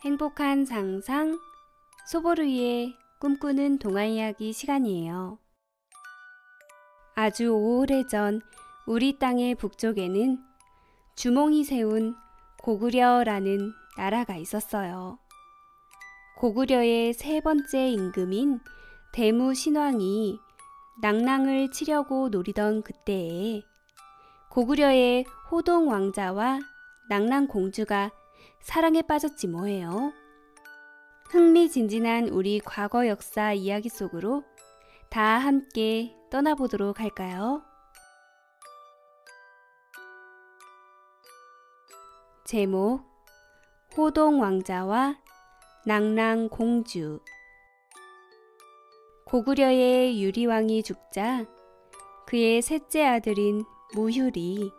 행복한 상상, 소보루이의 꿈꾸는 동화 이야기 시간이에요. 아주 오래전 우리 땅의 북쪽에는 주몽이 세운 고구려라는 나라가 있었어요. 고구려의 세 번째 임금인 대무신왕이 낭랑을 치려고 노리던 그때에 고구려의 호동 왕자와 낭랑 공주가 사랑에 빠졌지 뭐예요. 흥미진진한 우리 과거 역사 이야기 속으로 다 함께 떠나보도록 할까요? 제목 호동 왕자와 낭랑 공주. 고구려의 유리왕이 죽자 그의 셋째 아들인 무휴리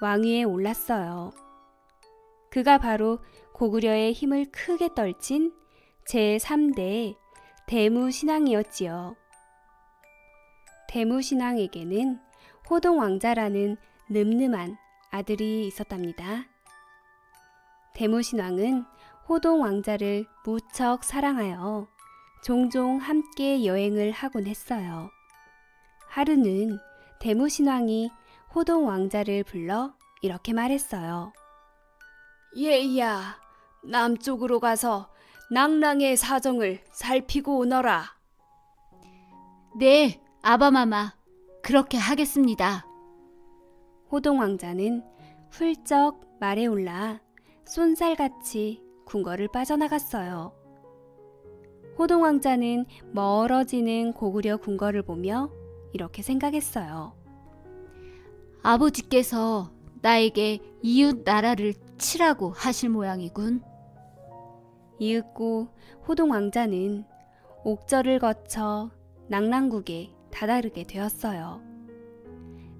왕위에 올랐어요. 그가 바로 고구려의 힘을 크게 떨친 제3대 대무신왕이었지요. 대무신왕에게는 호동 왕자라는 늠름한 아들이 있었답니다. 대무신왕은 호동 왕자를 무척 사랑하여 종종 함께 여행을 하곤 했어요. 하루는 대무신왕이 호동 왕자를 불러 이렇게 말했어요. 얘야, 남쪽으로 가서 낭랑의 사정을 살피고 오너라. 네, 아바마마. 그렇게 하겠습니다. 호동 왕자는 훌쩍 말에 올라 쏜살같이 궁궐을 빠져나갔어요. 호동 왕자는 멀어지는 고구려 궁궐을 보며 이렇게 생각했어요. 아버지께서 나에게 이웃 나라를 치라고 하실 모양이군. 이윽고 호동 왕자는 옥저를 거쳐 낭랑국에 다다르게 되었어요.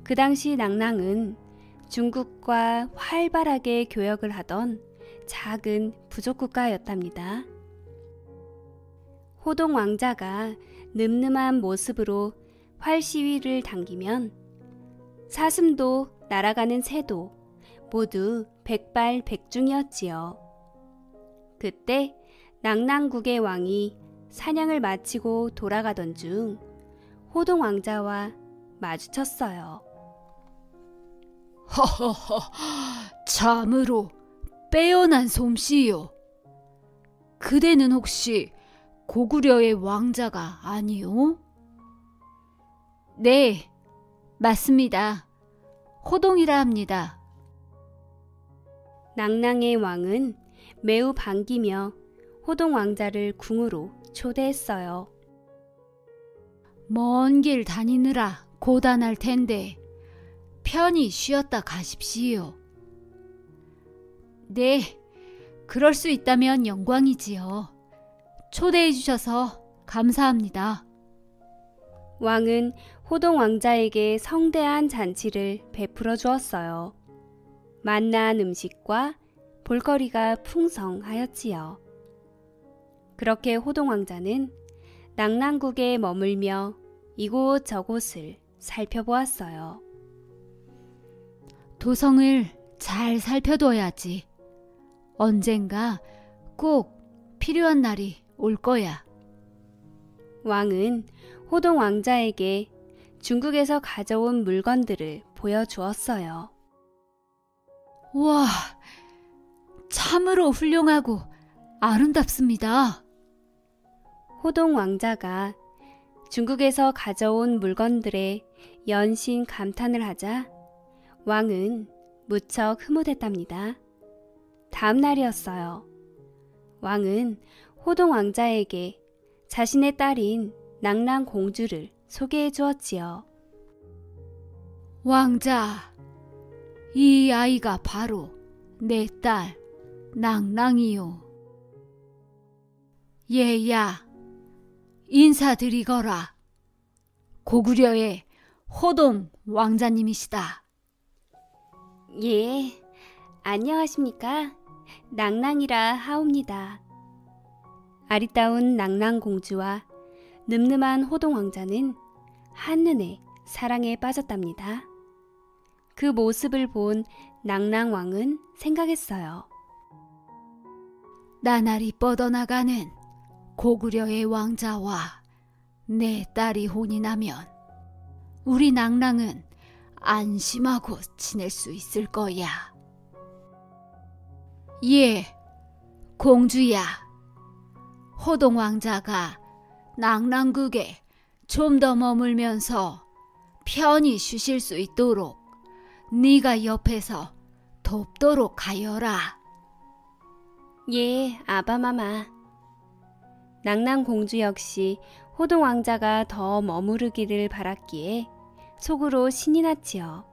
그 당시 낭랑은 중국과 활발하게 교역을 하던 작은 부족 국가였답니다. 호동 왕자가 늠름한 모습으로 활시위를 당기면 사슴도 날아가는 새도 모두 백발백중이었지요. 그때 낭랑국의 왕이 사냥을 마치고 돌아가던 중 호동 왕자와 마주쳤어요. 허허허, 참으로 빼어난 솜씨요. 그대는 혹시 고구려의 왕자가 아니오? 네, 맞습니다. 호동이라 합니다. 낭랑의 왕은 매우 반기며 호동 왕자를 궁으로 초대했어요. 먼 길 다니느라 고단할 텐데 편히 쉬었다 가십시오. 네, 그럴 수 있다면 영광이지요. 초대해 주셔서 감사합니다. 왕은 호동 왕자에게 성대한 잔치를 베풀어 주었어요. 맛난 음식과 볼거리가 풍성하였지요. 그렇게 호동 왕자는 낭랑국에 머물며 이곳저곳을 살펴보았어요. 도성을 잘 살펴둬야지. 언젠가 꼭 필요한 날이 올 거야. 왕은 호동 왕자에게 중국에서 가져온 물건들을 보여주었어요. 와, 참으로 훌륭하고 아름답습니다. 호동 왕자가 중국에서 가져온 물건들에 연신 감탄을 하자 왕은 무척 흐뭇했답니다. 다음 날이었어요. 왕은 호동 왕자에게 자신의 딸인 낭랑 공주를 소개해 주었지요. 왕자, 이 아이가 바로 내 딸 낭랑이요. 얘야, 인사드리거라. 고구려의 호동 왕자님이시다. 예, 안녕하십니까? 낭랑이라 하옵니다. 아리따운 낭랑 공주와 늠름한 호동 왕자는 한눈에 사랑에 빠졌답니다. 그 모습을 본 낭랑왕은 생각했어요. 나날이 뻗어나가는 고구려의 왕자와 내 딸이 혼이 나면 우리 낭랑은 안심하고 지낼 수 있을 거야. 예, 공주야. 호동 왕자가 낭랑국에 좀 더 머물면서 편히 쉬실 수 있도록 네가 옆에서 돕도록 하여라. 예, 아바마마. 낭랑공주 역시 호동왕자가 더 머무르기를 바랐기에 속으로 신이 났지요.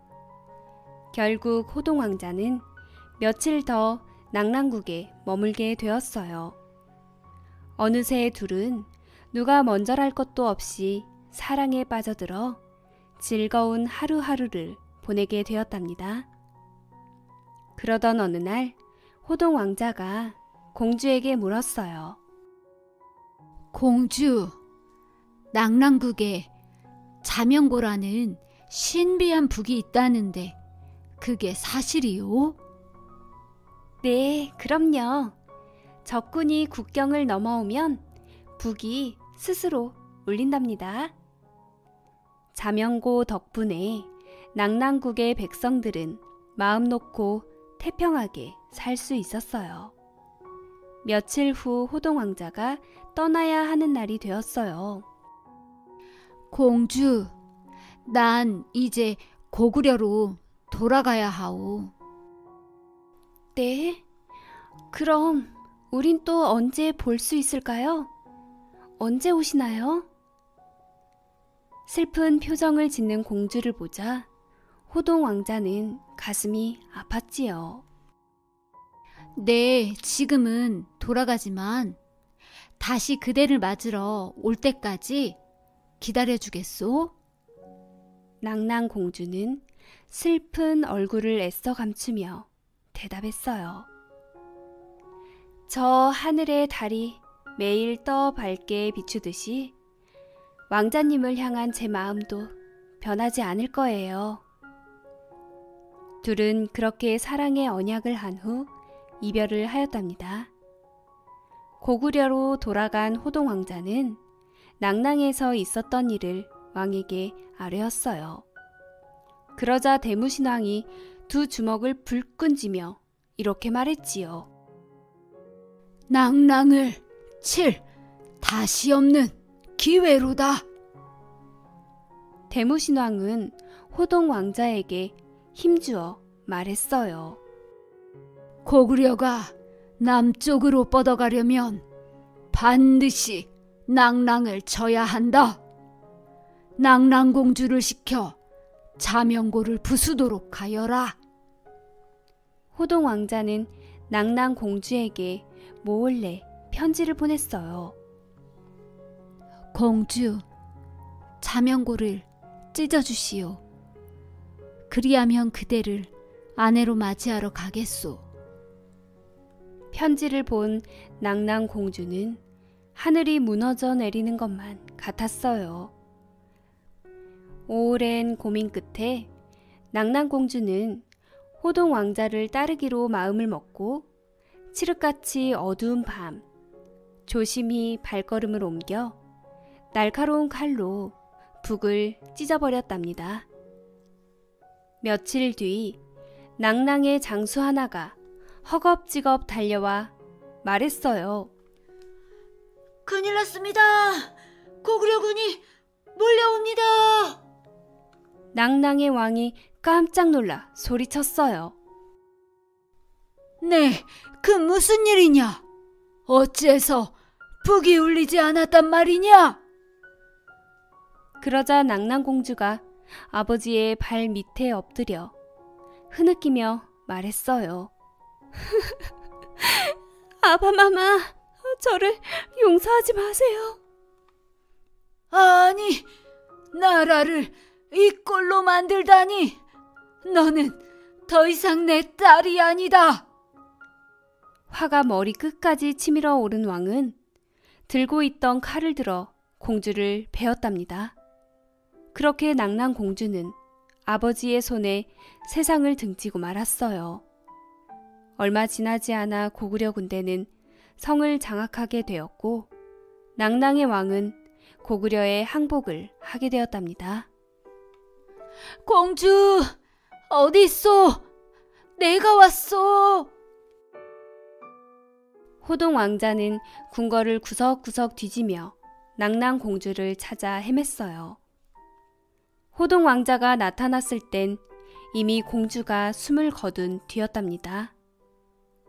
결국 호동왕자는 며칠 더 낭랑국에 머물게 되었어요. 어느새 둘은 누가 먼저랄 것도 없이 사랑에 빠져들어 즐거운 하루하루를 보내게 되었답니다. 그러던 어느 날 호동왕자가 공주에게 물었어요. 공주, 낭랑국에 자명고라는 신비한 북이 있다는데 그게 사실이요? 네, 그럼요. 적군이 국경을 넘어오면 북이 스스로 울린답니다. 자명고 덕분에 낭랑국의 백성들은 마음 놓고 태평하게 살 수 있었어요. 며칠 후 호동왕자가 떠나야 하는 날이 되었어요. 공주, 난 이제 고구려로 돌아가야 하오. 네? 그럼 우린 또 언제 볼 수 있을까요? 언제 오시나요? 슬픈 표정을 짓는 공주를 보자 호동왕자는 가슴이 아팠지요. 네, 지금은 돌아가지만 다시 그대를 맞으러 올 때까지 기다려주겠소? 낭랑공주는 슬픈 얼굴을 애써 감추며 대답했어요. 저 하늘의 달이 매일 떠 밝게 비추듯이 왕자님을 향한 제 마음도 변하지 않을 거예요. 둘은 그렇게 사랑의 언약을 한 후 이별을 하였답니다. 고구려로 돌아간 호동왕자는 낭랑에서 있었던 일을 왕에게 아뢰었어요. 그러자 대무신왕이 두 주먹을 불끈 쥐며 이렇게 말했지요. 낭랑을 칠 다시 없는 기회로다. 대무신왕은 호동왕자에게 힘주어 말했어요. 고구려가 남쪽으로 뻗어가려면 반드시 낭랑을 쳐야 한다. 낭랑공주를 시켜 자명고를 부수도록 하여라. 호동왕자는 낭랑공주에게 몰래 편지를 보냈어요. 공주, 자명고를 찢어주시오. 그리하면 그대를 아내로 맞이하러 가겠소. 편지를 본 낭랑공주는 하늘이 무너져 내리는 것만 같았어요. 오랜 고민 끝에 낭랑공주는 호동왕자를 따르기로 마음을 먹고 칠흑같이 어두운 밤 조심히 발걸음을 옮겨 날카로운 칼로 북을 찢어버렸답니다. 며칠 뒤 낭랑의 장수 하나가 허겁지겁 달려와 말했어요. 큰일 났습니다. 고구려군이 몰려옵니다. 낭랑의 왕이 깜짝 놀라 소리쳤어요. 네, 그 무슨 일이냐? 어째서 북이 울리지 않았단 말이냐? 그러자 낭랑공주가 아버지의 발 밑에 엎드려 흐느끼며 말했어요. 아바마마, 저를 용서하지 마세요. 아니, 나라를 이 꼴로 만들다니. 너는 더 이상 내 딸이 아니다. 화가 머리 끝까지 치밀어 오른 왕은 들고 있던 칼을 들어 공주를 베었답니다. 그렇게 낭랑공주는 아버지의 손에 세상을 등지고 말았어요. 얼마 지나지 않아 고구려 군대는 성을 장악하게 되었고 낭낭의 왕은 고구려의 항복을 하게 되었답니다. 공주, 어디 있어? 내가 왔어. 호동 왕자는 궁궐을 구석구석 뒤지며 낭낭 공주를 찾아 헤맸어요. 호동 왕자가 나타났을 땐 이미 공주가 숨을 거둔 뒤였답니다.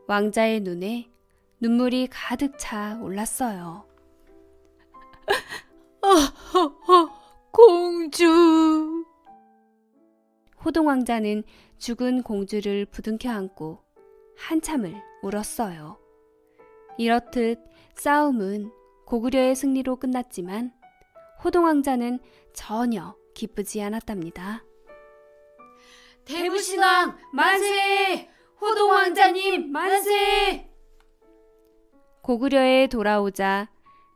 왕자의 눈에 눈물이 가득 차 올랐어요. 공주. 호동 왕자는 죽은 공주를 부둥켜 안고 한참을 울었어요. 이렇듯 싸움은 고구려의 승리로 끝났지만 호동 왕자는 전혀 기쁘지 않았답니다. 대무신왕 만세! 호동 왕자님 만세! 고구려에 돌아오자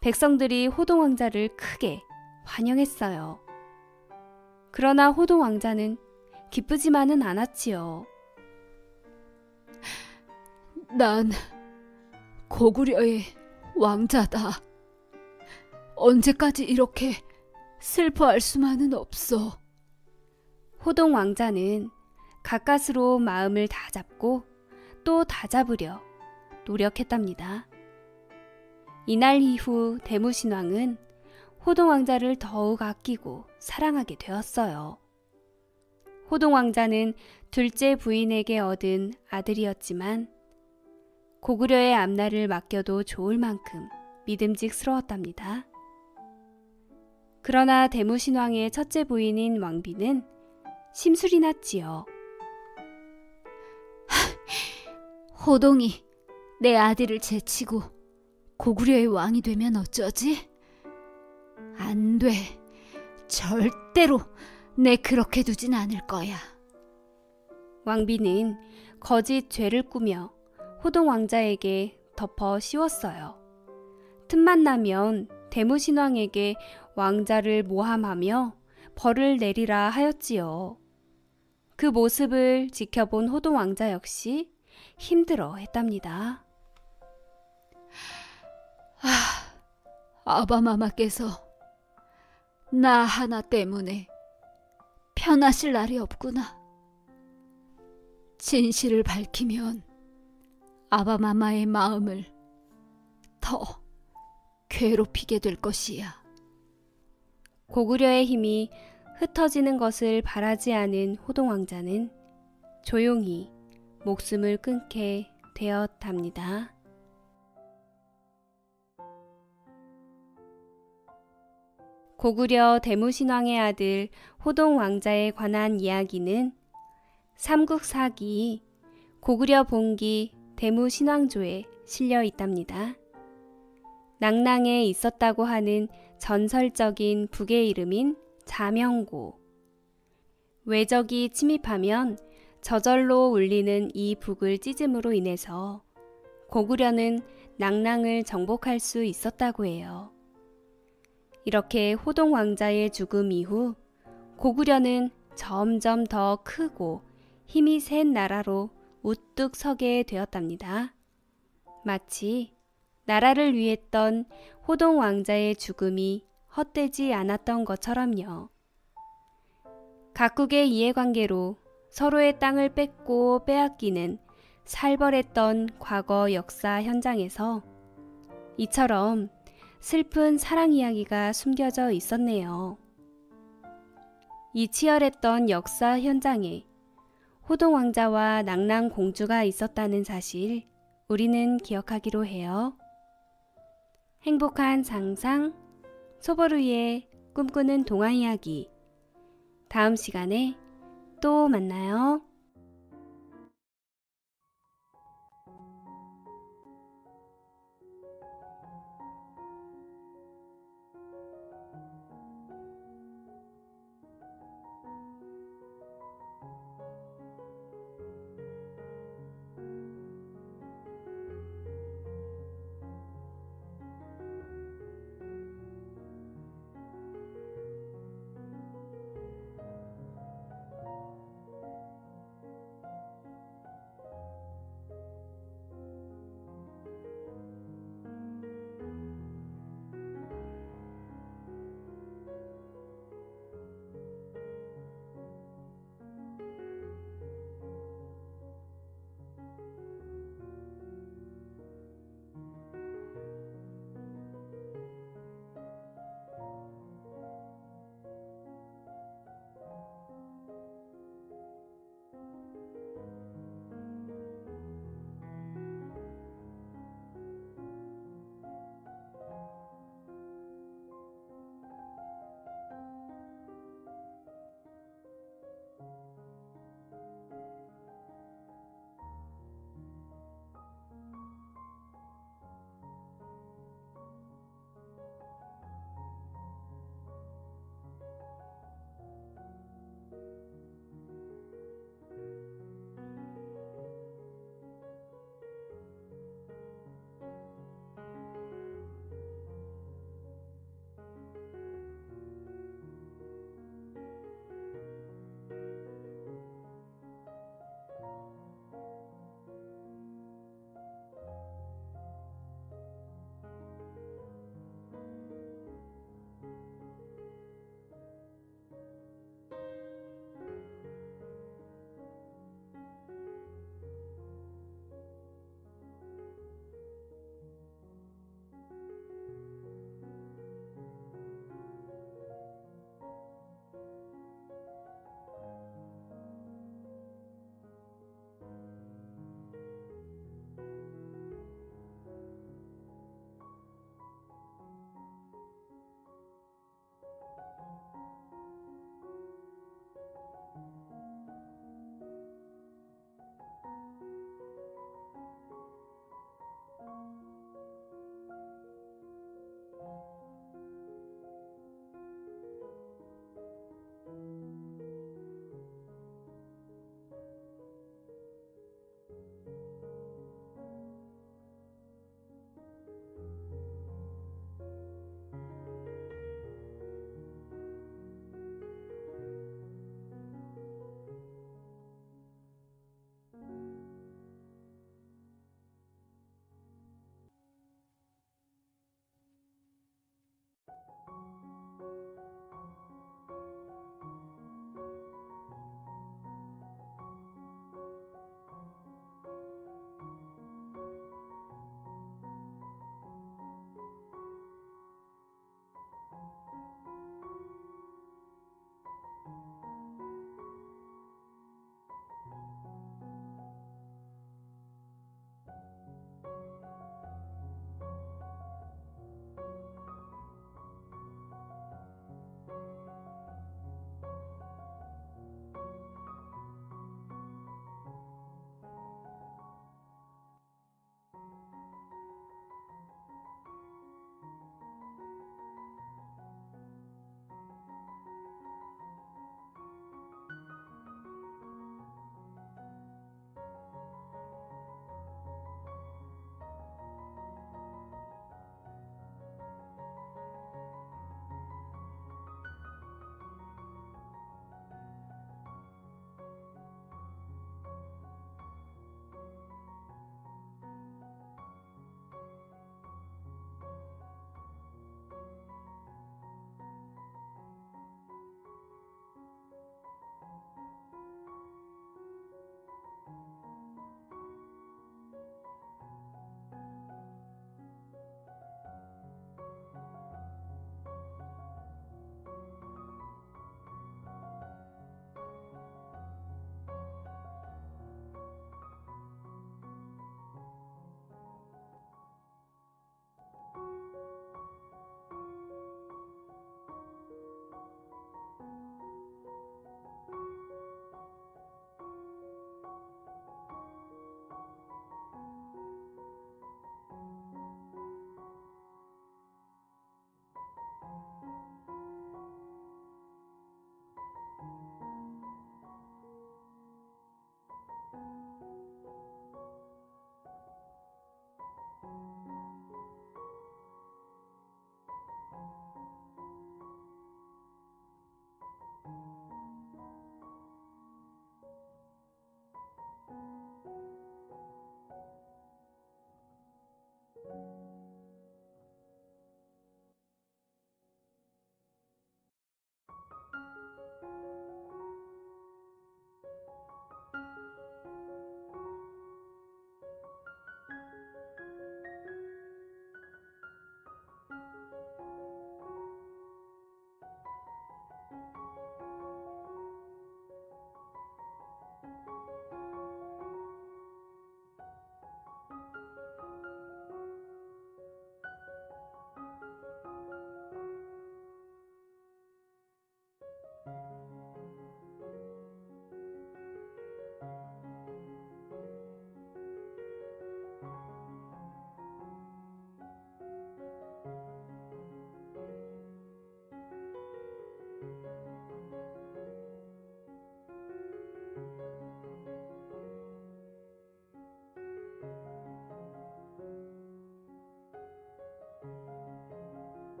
백성들이 호동 왕자를 크게 환영했어요. 그러나 호동 왕자는 기쁘지만은 않았지요. 난 고구려의 왕자다. 언제까지 이렇게 슬퍼할 수만은 없어. 호동 왕자는 가까스로 마음을 다잡고 또 다잡으려 노력했답니다. 이날 이후 대무신왕은 호동 왕자를 더욱 아끼고 사랑하게 되었어요. 호동 왕자는 둘째 부인에게 얻은 아들이었지만 고구려의 앞날을 맡겨도 좋을 만큼 믿음직스러웠답니다. 그러나 대무신왕의 첫째 부인인 왕비는 심술이 났지요. 호동이 내 아들을 제치고 고구려의 왕이 되면 어쩌지? 안 돼. 절대로 내 그렇게 두진 않을 거야. 왕비는 거짓 죄를 꾸며 호동 왕자에게 덮어 씌웠어요. 틈만 나면 대무신왕에게 왕자를 모함하며 벌을 내리라 하였지요. 그 모습을 지켜본 호동 왕자 역시 힘들어 했답니다. 아바마마께서 나 하나 때문에 편하실 날이 없구나. 진실을 밝히면 아바마마의 마음을 더 괴롭히게 될 것이야. 고구려의 힘이 흩어지는 것을 바라지 않은 호동 왕자는 조용히 목숨을 끊게 되었답니다. 고구려 대무신왕의 아들 호동 왕자에 관한 이야기는 삼국사기 고구려 본기 대무신왕조에 실려 있답니다. 낭낭에 있었다고 하는 전설적인 북의 이름인 자명고. 외적이 침입하면 저절로 울리는 이 북을 찢음으로 인해서 고구려는 낭낭을 정복할 수 있었다고 해요. 이렇게 호동 왕자의 죽음 이후 고구려는 점점 더 크고 힘이 센 나라로 우뚝 서게 되었답니다. 마치 나라를 위했던 호동 왕자의 죽음이 헛되지 않았던 것처럼요. 각국의 이해관계로 서로의 땅을 뺏고 빼앗기는 살벌했던 과거 역사 현장에서 이처럼 슬픈 사랑 이야기가 숨겨져 있었네요. 이 치열했던 역사 현장에 호동 왕자와 낭낭 공주가 있었다는 사실 우리는 기억하기로 해요. 행복한 상상, 소보루의 꿈꾸는 동화 이야기. 다음 시간에 또 만나요.